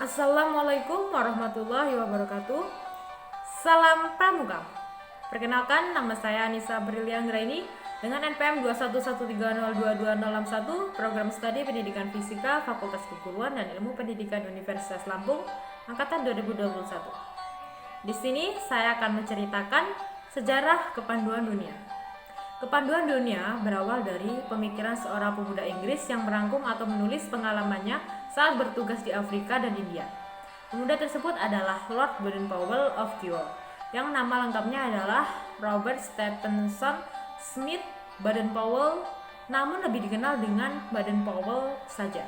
Assalamualaikum warahmatullahi wabarakatuh. Salam Pramuka. Perkenalkan, nama saya Anissa Brilian Graini dengan NPM 21130226061, Program Studi Pendidikan Fisika Fakultas Keguruan dan Ilmu Pendidikan Universitas Lampung angkatan 2021. Di sini saya akan menceritakan sejarah kepanduan dunia. Kepanduan dunia berawal dari pemikiran seorang pemuda Inggris yang merangkum atau menulis pengalamannya saat bertugas di Afrika dan India. Pemuda tersebut adalah Lord Baden-Powell of Kiowa, yang nama lengkapnya adalah Robert Stephenson Smith Baden-Powell, namun lebih dikenal dengan Baden-Powell saja.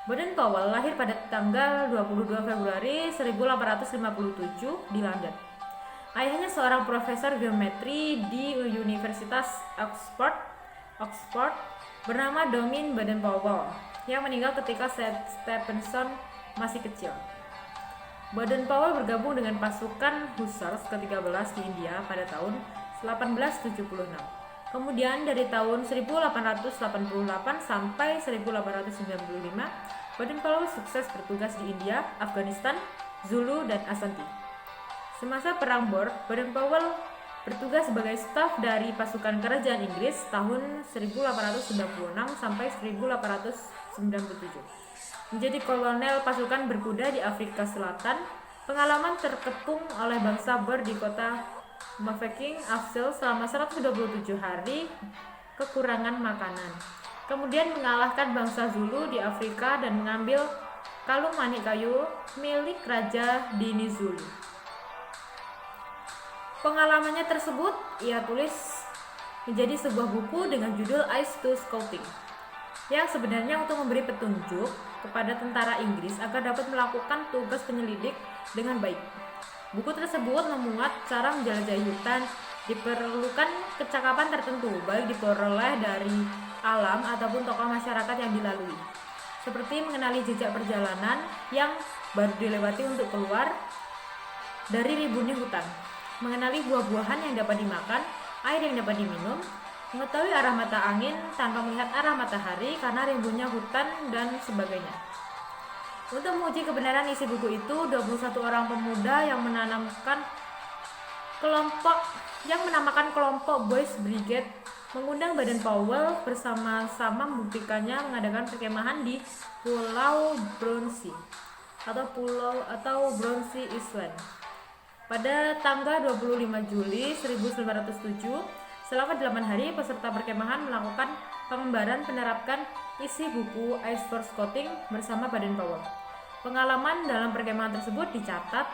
Baden-Powell lahir pada tanggal 22 Februari 1857 di London. Ayahnya seorang profesor geometri di Universitas Oxford bernama Domin Baden-Powell yang meninggal ketika Stephenson masih kecil. Baden-Powell bergabung dengan pasukan Hussars ke-13 di India pada tahun 1876. Kemudian dari tahun 1888 sampai 1895, Baden-Powell sukses bertugas di India, Afghanistan, Zulu, dan Ashanti. Semasa Perang Boer, Baden-Powell bertugas sebagai staf dari pasukan kerajaan Inggris tahun 1896 sampai 1897. Menjadi kolonel pasukan berkuda di Afrika Selatan, pengalaman terkepung oleh bangsa Boer di kota Mafeking Afzal selama 127 hari kekurangan makanan. Kemudian mengalahkan bangsa Zulu di Afrika dan mengambil kalung manik kayu milik Raja Dini Zulu. Pengalamannya tersebut ia tulis menjadi sebuah buku dengan judul Eyes to Scouting, yang sebenarnya untuk memberi petunjuk kepada tentara Inggris agar dapat melakukan tugas penyelidik dengan baik. Buku tersebut memuat cara menjelajahi hutan, diperlukan kecakapan tertentu baik diperoleh dari alam ataupun tokoh masyarakat yang dilalui, seperti mengenali jejak perjalanan yang baru dilewati untuk keluar dari rimbunnya hutan, mengenali buah-buahan yang dapat dimakan, air yang dapat diminum, mengetahui arah mata angin tanpa melihat arah matahari karena rimbunnya hutan, dan sebagainya. Untuk menguji kebenaran isi buku itu, 21 orang pemuda yang menamakan kelompok Boys Brigade mengundang Baden-Powell bersama-sama membuktikannya mengadakan perkemahan di Pulau Brownsea atau Brownsea Island. Pada tanggal 25 Juli 1907, selama 8 hari peserta perkemahan melakukan pengembaraan penerapkan isi buku Eyes for Scouting bersama Baden-Powell. Pengalaman dalam perkemahan tersebut dicatat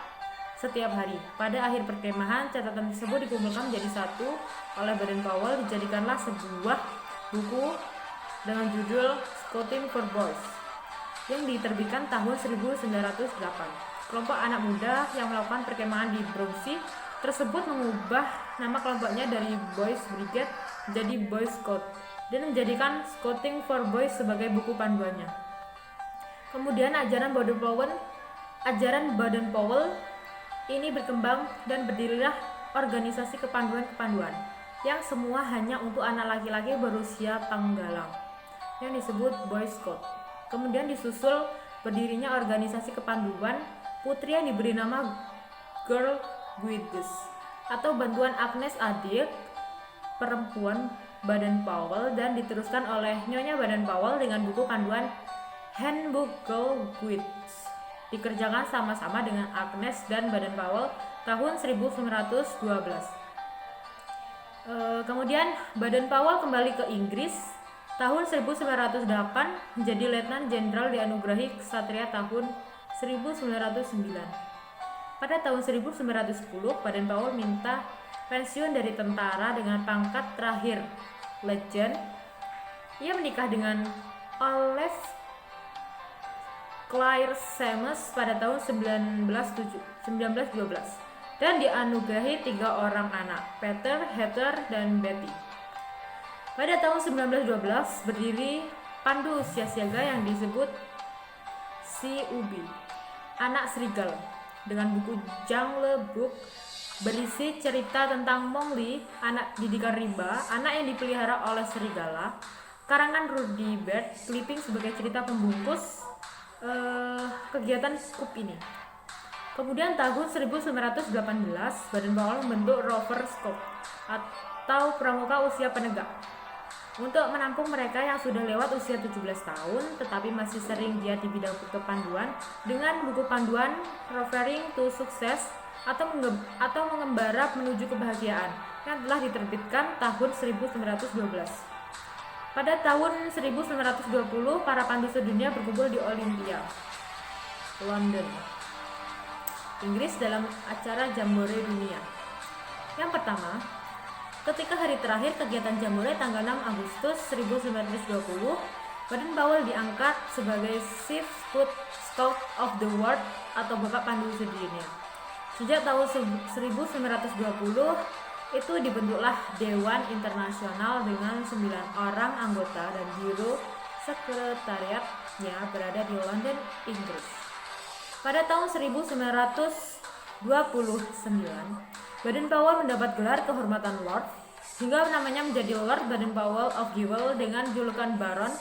setiap hari. Pada akhir perkemahan, catatan tersebut dikumpulkan menjadi satu oleh Baden-Powell, dijadikanlah sebuah buku dengan judul Scouting for Boys yang diterbitkan tahun 1908. Kelompok anak muda yang melakukan perkemahan di Brownsea tersebut mengubah nama kelompoknya dari Boys Brigade menjadi Boy Scout dan menjadikan Scouting for Boys sebagai buku panduannya. Kemudian ajaran Baden-Powell ini berkembang dan berdirilah organisasi kepanduan-kepanduan yang semua hanya untuk anak laki-laki berusia penggalang yang disebut Boy Scout. Kemudian disusul berdirinya organisasi kepanduan putri yang diberi nama Girl Guides atau Bantuan Agnes Adik Perempuan Baden-Powell, dan diteruskan oleh Nyonya Baden-Powell dengan buku panduan Handbook Girl Guides, dikerjakan sama-sama dengan Agnes dan Baden-Powell tahun 1912. Kemudian Baden-Powell kembali ke Inggris tahun 1908 menjadi Letnan Jenderal, dianugerahi Ksatria tahun 1909. Pada tahun 1910, Baden-Powell minta pensiun dari tentara dengan pangkat terakhir Legend. Ia menikah dengan Olive Claire Seamus pada tahun 1912 dan dianugerahi 3 orang anak, Peter, Heather, dan Betty. Pada tahun 1912 berdiri pandu usia siaga yang disebut CUB, Anak Serigala, dengan buku Jungle Book berisi cerita tentang Mowgli, anak didikan rimba, anak yang dipelihara oleh serigala, karangan Rudy Bert, clipping sebagai cerita pembungkus kegiatan KUP ini. Kemudian tahun 1918, Baden Powell membentuk Rover Scout atau Pramuka Usia Penegak untuk menampung mereka yang sudah lewat usia 17 tahun tetapi masih sering giat di bidang kepanduan dengan buku panduan Rovering to Success atau mengembara menuju kebahagiaan yang telah diterbitkan tahun 1912. Pada tahun 1920, para pandu sedunia berkumpul di Olympia, London, Inggris dalam acara Jambore Dunia. Yang pertama, ketika hari terakhir kegiatan Jambore tanggal 6 Agustus 1920, Baden Powell diangkat sebagai Chief Scout of the World atau Bapak Pandu sedunia. Sejak tahun 1920, itu dibentuklah Dewan Internasional dengan 9 orang anggota dan biro sekretariatnya berada di London, Inggris. Pada tahun 1929, Baden Powell mendapat gelar kehormatan Lord, hingga namanya menjadi Lord Baden Powell of Jewel dengan julukan Baron.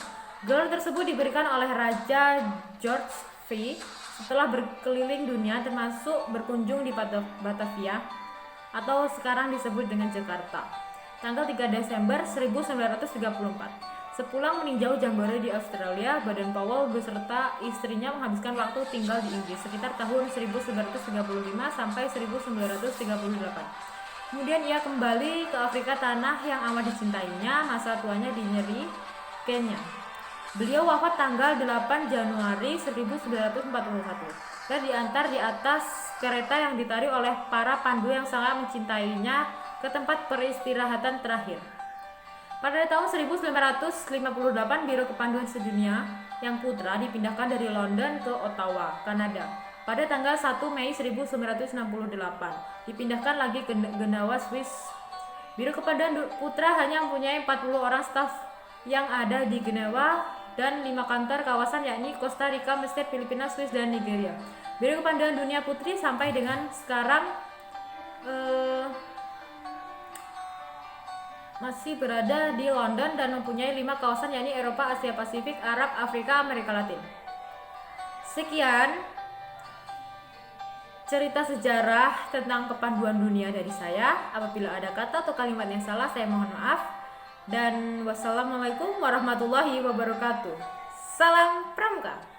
Gelar tersebut diberikan oleh Raja George V setelah berkeliling dunia termasuk berkunjung di Batavia atau sekarang disebut dengan Jakarta, tanggal 3 Desember 1934. Sepulang meninjau Jambore di Australia, Baden Powell beserta istrinya menghabiskan waktu tinggal di Inggris sekitar tahun 1935 sampai 1938. Kemudian ia kembali ke Afrika, tanah yang amat dicintainya. Masa tuanya di Nyeri, Kenya. Beliau wafat tanggal 8 Januari 1941 dan diantar di atas kereta yang ditarik oleh para pandu yang sangat mencintainya ke tempat peristirahatan terakhir. Pada tahun 1958, Biro Kepanduan Sedunia yang putra dipindahkan dari London ke Ottawa, Kanada. Pada tanggal 1 Mei 1968, dipindahkan lagi ke Genewa, Swiss. Biro Kepanduan Putra hanya mempunyai 40 orang staf yang ada di Genewa dan 5 kantor kawasan yakni Costa Rica, Mesir, Filipina, Swiss, dan Nigeria. Biro Kepanduan Dunia Putri sampai dengan sekarang masih berada di London dan mempunyai 5 kawasan yakni Eropa, Asia Pasifik, Arab, Afrika, Amerika Latin. Sekian cerita sejarah tentang kepanduan dunia dari saya. Apabila ada kata atau kalimat yang salah, saya mohon maaf. Dan wassalamualaikum warahmatullahi wabarakatuh. Salam Pramuka.